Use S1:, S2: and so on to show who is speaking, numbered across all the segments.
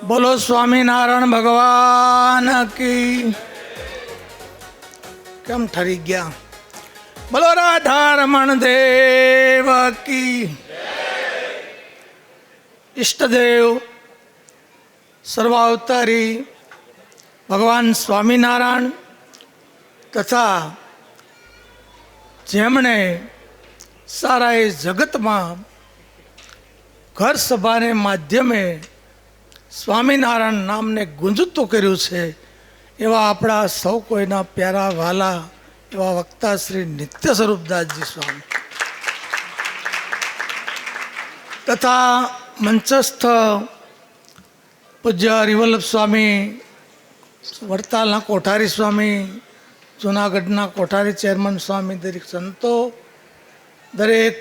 S1: બોલો સ્વામિનારાયણ ભગવાન કી. કેમ ઠરી ગયા? બોલો રાધારમણ દેવ કી. ઈષ્ટદેવ સર્વાવતારી ભગવાન સ્વામિનારાયણ તથા જેમણે સારા એ જગતમાં ઘર સભાને માધ્યમે સ્વામિનારાયણ નામને ગુંજતું કર્યું છે એવા આપણા સૌ કોઈના પ્યારા વાલા એવા વક્તા શ્રી નિત્ય સ્વરૂપદાસજી સ્વામી તથા મંચસ્થ પૂજ્ય હરિવલ્લભ સ્વામી, વડતાલના કોઠારી સ્વામી, જૂનાગઢના કોઠારી ચેરમેન સ્વામી, દરેક સંતો, દરેક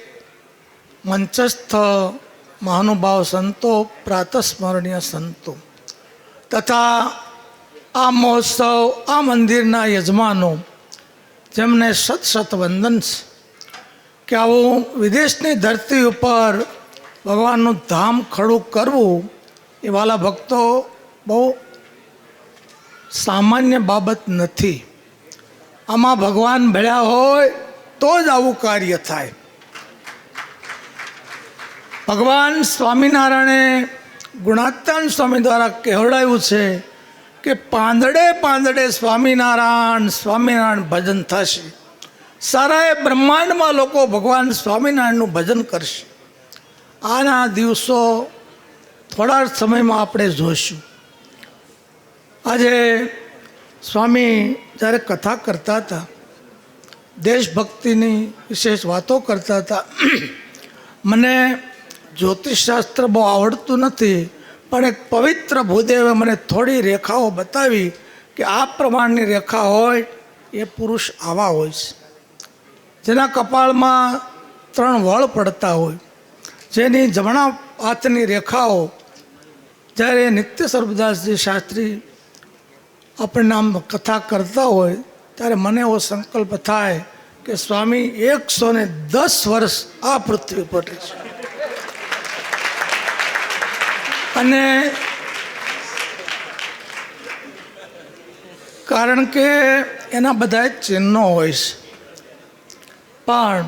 S1: મંચસ્થ મહાનુભાવ સંતો, પ્રાતસ્મરણીય સંતો તથા આ મહોત્સવ, આ મંદિરના યજમાનો, જેમને સત સત વંદન છે કે આવું વિદેશની ધરતી ઉપર ભગવાનનું ધામ ખડું કરવું એ વાલા ભક્તો બહુ સામાન્ય બાબત નથી. આમાં ભગવાન ભળ્યા હોય તો જ આવું કાર્ય થાય. ભગવાન સ્વામિનારાયણે ગુણાત્તાન સ્વામી દ્વારા કહેવડાવ્યું છે કે પાંદડે પાંદડે સ્વામિનારાયણ સ્વામિનારાયણ ભજન થશે. સારા એ બ્રહ્માંડમાં લોકો ભગવાન સ્વામિનારાયણનું ભજન કરશે. આના દિવસો થોડા સમયમાં આપણે જોઈશું. આજે સ્વામી જ્યારે કથા કરતા હતા, દેશભક્તિની વિશેષ વાતો કરતા હતા. મને જ્યોતિષશાસ્ત્ર બહુ આવડતું નથી, પણ એક પવિત્ર ભૂદેવે મને થોડી રેખાઓ બતાવી કે આ પ્રમાણની રેખા હોય એ પુરુષ આવા હોય છે, જેના કપાળમાં 3 વળ પડતા હોય, જેની જમણા હાથની રેખાઓ. જ્યારે નિત્ય સ્વરૂપદાસજી શાસ્ત્રી આપણને આમ કથા કરતા હોય ત્યારે મને એવો સંકલ્પ થાય કે સ્વામી 110 વર્ષ આ પૃથ્વી પર છે અને કારણ કે એના બધા ચિહ્નો હોય છે. પણ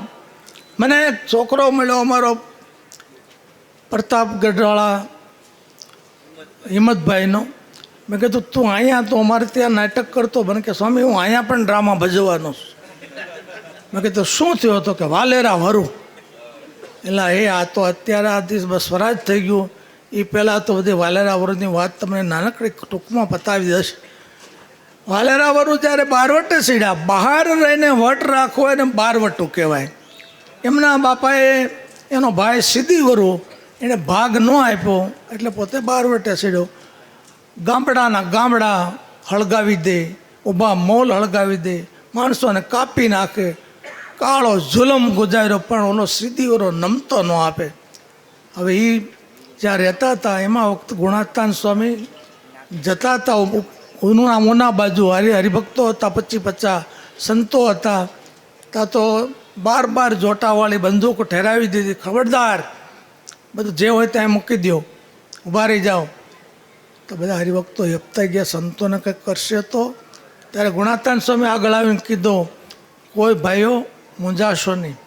S1: મને એક છોકરો મળ્યો, અમારો પ્રતાપગઢવાળા હિંમતભાઈનો. મેં કીધું તું અહીંયા તો અમારે ત્યાં નાટક કરતો. મને કે સ્વામી હું અહીંયા પણ ડ્રામા ભજવવાનો છું. મેં કીધું શું થયો હતો? કે વાલેરા વરું. એટલે એ આ તો અત્યારે આ દિવસ બસ સ્વરાજ થઈ ગયું. એ પહેલાં તો બધી વાલેરા વરુની વાત તમને નાનકડી ટૂંકમાં પતાવી દઈશ. વાલેરા વરુ જ્યારે બારવટે સીડ્યા, બહાર રહીને વટ રાખવો એને બારવટું કહેવાય. એમના બાપાએ એનો ભાઈ સીધી વરુ એને ભાગ ન આપ્યો એટલે પોતે બારવટે સીડ્યો. ગામડાના ગામડા હળગાવી દે, ઊભા મોલ હળગાવી દે, માણસોને કાપી નાખે, કાળો જુલમ ગુજાર્યો, પણ ઓલો સીધી વરો નમતો ન આપે. હવે એ જ્યાં રહેતા હતા એમાં વખત ગુણાત્તાન સ્વામી જતા હતા ઉના બાજુ. હરિભક્તો હતા, 25-50 સંતો હતા. ત્યાં તો 12 જોટાવાળી બંદૂક ઠેરાવી દીધી. ખબરદાર, બધું જે હોય ત્યાં મૂકી દો, ઊભા રહી જાઓ. તો બધા હરિભક્તો હેપતા ગયા, સંતોને કંઈક કરશે તો. ત્યારે ગુણાત્તાન સ્વામી આગળ આવીને કીધું, કોઈ ભાઈઓ મૂંઝાશો નહીં.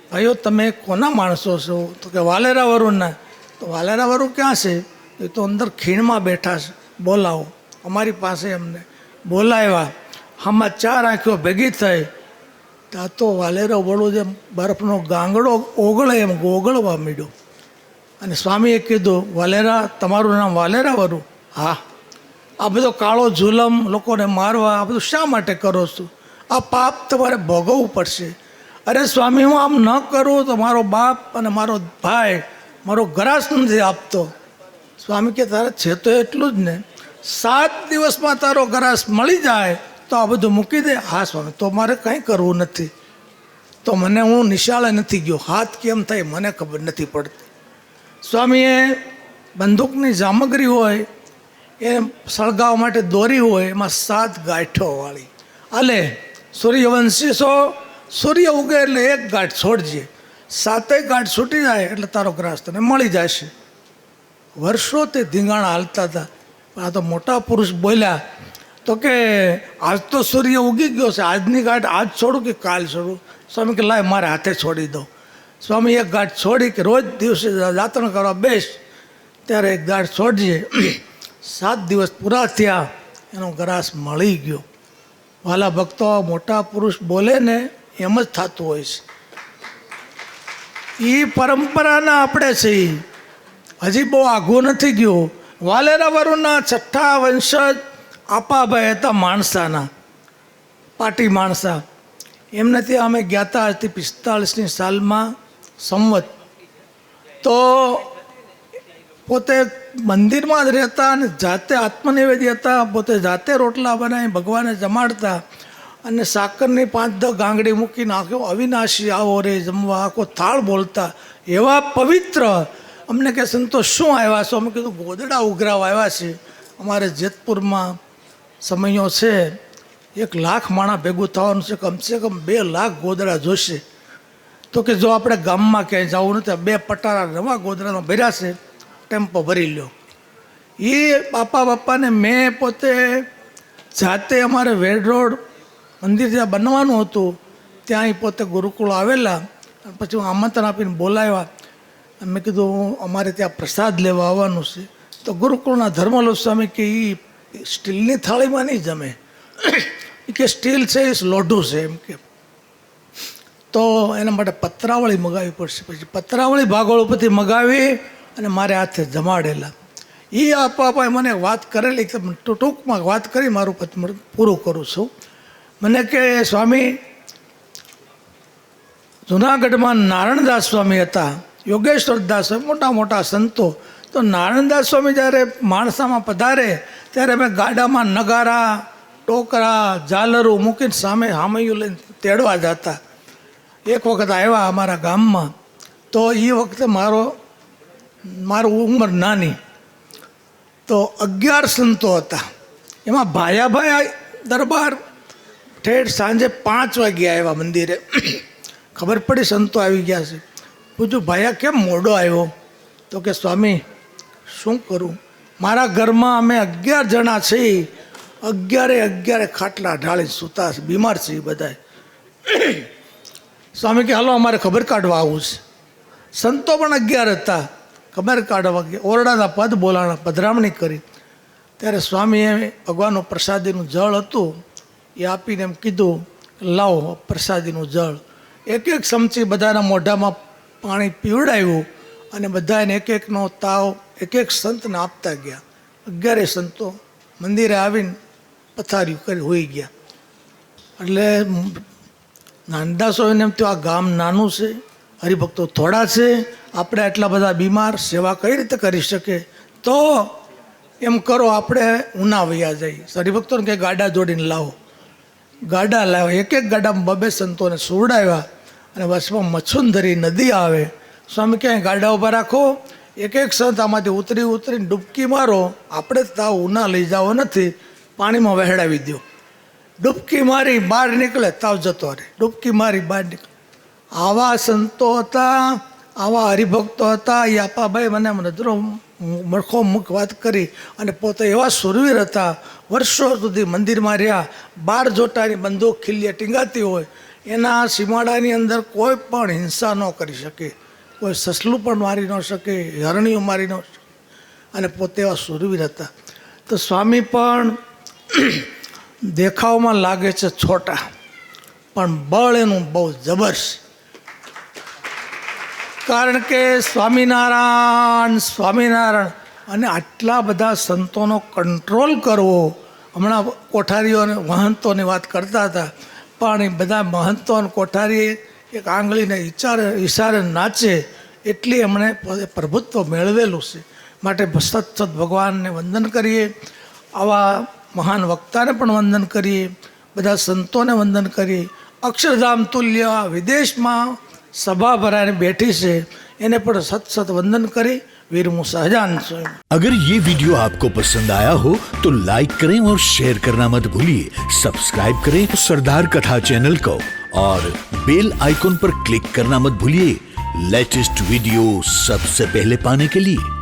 S1: ભાઈઓ તમે કોના માણસો છો? તો કે વાલેરા વરુના. તો વાલેરા વરુ ક્યાં છે? એ તો અંદર ખીણમાં બેઠા છે, બોલાવો. અમારી પાસે એમને બોલાવ્યા. આમાં 4 આંખો ભેગી થઈ. ત્યાં તો વાલેરો વળું જેમ બરફનો ગાંગડો ઓગળે એમ ઓગળવા માંડ્યો. અને સ્વામીએ કીધું, વાલેરા, તમારું નામ વાલેરા વરુ? હા. આ બધો કાળો જુલમ, લોકોને મારવા, આ બધું શા માટે કરો છો? આ પાપ તમારે ભોગવવું પડશે. અરે સ્વામી, હું આમ ન કરું તો મારો બાપ અને મારો ભાઈ મારો ગ્રાસ નથી આપતો. સ્વામી કે તારે છે તો એટલું જ ને, 7 દિવસમાં તારો ગ્રાસ મળી જાય તો આ બધું મૂકી દે. હા સ્વામી, તો મારે કંઈ કરવું નથી. તો મને, હું નિશાળે નથી ગયો, હાથ કેમ થાય મને ખબર નથી પડતી. સ્વામીએ બંદૂકની સામગ્રી હોય એ સળગાવવા માટે દોરી હોય, એમાં 7 ગાંઠોવાળી. આલે સૂર્યવંશી છો, સૂર્ય ઉગે એટલે 1 ગાંઠ છોડજે, 7 ગાંઠ છૂટી જાય એટલે તારો ગ્રાસ તને મળી જશે. વર્ષોથી ધીંગાણા હાલતા હતા. પણ આ તો મોટા પુરુષ બોલ્યા તો કે આજ તો સૂર્ય ઉગી ગયો છે, આજની ગાંઠ આજ છોડું કે કાલ છોડું? સ્વામી કે લાય મારે હાથે છોડી દો. સ્વામી એક ગાંઠ છોડી કે રોજ દિવસે દાંતણ કરવા બેસ ત્યારે એક ગાંઠ છોડજે. 7 દિવસ પૂરા થયા, એનો ગ્રાસ મળી ગયો. વાલા ભક્તો, મોટા પુરુષ બોલે ને એમ જ થતું હોય છે. એ પરંપરાના આપણે છીએ, હજી બહુ આઘું નથી ગયું. વાલેરા વરુના 6ઠ્ઠા વંશજ આપાભાઈ હતા માણસાના, પાટી માણસા. એમને ત્યાં અમે ગયા હતા 45ની સાલમાં સંવત. તો પોતે મંદિરમાં જ રહેતા અને જાતે આત્મનિવેદી હતા. પોતે જાતે રોટલા બનાવી ભગવાને જમાડતા અને સાકરની 5-10 ગાંગડી મૂકીને આખો અવિનાશી આવો રે જમવા આખો થાળ બોલતા. એવા પવિત્ર. અમને કે સંતોષ શું આવ્યા છો? અમે કીધું ગોદડા ઉઘરાવા આવ્યા છે. અમારે જેતપુરમાં સમયો છે, 1 લાખ માણસ ભેગું થવાનું છે, કમસે કમ 2 લાખ ગોદડા જોશે. તો કે જો આપણે ગામમાં ક્યાંય જવું નથી, 2 પટારા નવા ગોદડામાં ભર્યા છે, ટેમ્પો ભરી લ્યો. એ બાપાને મેં પોતે જાતે અમારે વેડ રોડ મંદિર જ્યાં બનવાનું હતું ત્યાં પોતે ગુરુકુળ આવેલા. પછી હું આમંત્રણ આપીને બોલાવ્યા. મેં કીધું અમારે ત્યાં પ્રસાદ લેવા આવવાનું છે. તો ગુરુકુળના ધર્મલો સ્વામી કે એ સ્ટીલની થાળીમાં નહીં જમે, એ કે સ્ટીલ છે એ લોઢું છે એમ કે. તો એના માટે પતરાવળી મગાવવી પડશે. પછી પતરાવળી ભાગોળ ઉપરથી મગાવી અને મારે હાથે જમાડેલા. એ આપાએ મને વાત કરેલી, ટૂંકમાં વાત કરી મારું પૂરું કરું છું. મને કે સ્વામી, જુનાગઢમાં નારણદાસ સ્વામી હતા, યોગેશ્વર દાસ, મોટા મોટા સંતો. તો નારણદાસ સ્વામી જ્યારે માણસામાં પધારે ત્યારે અમે ગાડામાં નગારા, ટોકરા, ઝાલરું મૂકીને સામે હામૈયું લઈને તેડવા જતા. એક વખત આવ્યા અમારા ગામમાં. તો એ વખતે મારું ઉંમર નાની. તો 11 સંતો હતા. એમાં ભાયાભાઈ દરબાર ઠેઠ સાંજે 5 વાગ્યા આવ્યા મંદિરે. ખબર પડી સંતો આવી ગયા છે. પૂછ્યું ભાયા કેમ મોડો આવ્યો? તો કે સ્વામી શું કરું, મારા ઘરમાં અમે 11 જણા છીએ, 11 ખાટલા ઢાળીને સૂતા છે, બીમાર છે બધા. સ્વામી કે હાલો અમારે ખબર કાઢવા આવું છે. સંતો પણ 11 હતા. ખબર કાઢવા ગયા, ઓરડાના પદ બોલાણા, પધરામણી કરી. ત્યારે સ્વામીએ ભગવાનનું પ્રસાદીનું જળ હતું એ આપીને એમ કીધું લાવો પ્રસાદીનું જળ. 1 ચમચી બધાના મોઢામાં પાણી પીવડાવ્યું અને બધાને 1-1નો તાવ 1 સંતને આપતા ગયા. 11 સંતો મંદિરે આવીને પથારીઓ કરી હોઈ ગયા. એટલે નાનદાસોને એમ થયું આ ગામ નાનું છે, હરિભક્તો થોડા છે, આપણે આટલા બધા બીમાર, સેવા કઈ રીતે કરી શકે? તો એમ કરો આપણે ઉના વયા જઈએ. હરિભક્તોને કંઈ ગાડા જોડીને લાવો. ગાડા લાવ્યા. 1 ગાડામાં 2 સંતોને સુવડાવ્યા અને વચમાં મચ્છુંદરી નદી આવે. સ્વામી ક્યાંય ગાડા ઊભા રાખો, 1 સંત આમાંથી ઉતરીને ડૂબકી મારો. આપણે તાવ ઉના લઈ જાવો નથી, પાણીમાં વહેડાવી દો. ડૂબકી મારી બહાર નીકળે, તાવ જતો રહે. ડૂબકી મારી બહાર નીકળે. આવા સંતો હતા, આવા હરિભક્તો હતા. એ આપાભાઈ મને નજરો મરખો મુખ વાત કરી. અને પોતે એવા સુરવીર હતા, વર્ષો સુધી મંદિરમાં રહ્યા. 12 જોટાની બંદૂક ખીલીએ ટીંગાતી હોય, એના સીમાડાની અંદર કોઈ પણ હિંસા ન કરી શકે, કોઈ સસલું પણ મારી ન શકે, હરણીઓ મારી ન શકે. અને પોતે એવા સુરવીર હતા. તો સ્વામી પણ દેખાવમાં લાગે છે છોટા, પણ બળ એનું બહુ જબર છે. કારણ કે સ્વામિનારાયણ અને આટલા બધા સંતોનો કંટ્રોલ કરવો. હમણાં કોઠારીઓ અને મહંતોની વાત કરતા હતા, પણ એ બધા મહંતો અને કોઠારી એક આંગળીને ઈશારે નાચે એટલી એમણે પ્રભુત્વ મેળવેલું છે. માટે સતત ભગવાનને વંદન કરીએ, આવા મહાન વક્તાને પણ વંદન કરીએ, બધા સંતોને વંદન કરીએ. અક્ષરધામ તુલ્ય વિદેશમાં સભા ભરાઈને બેઠી છે, એને પણ સત વંદન કરી વીરમુ સહજાન સ્વામી.
S2: अगर ये वीडियो आपको पसंद आया हो तो लाइक करें और शेयर करना मत भूलिए. सब्सक्राइब करें सरदार कथा चैनल को और बेल आइकॉन पर क्लिक करना मत भूलिए लेटेस्ट वीडियो सबसे पहले पाने के लिए.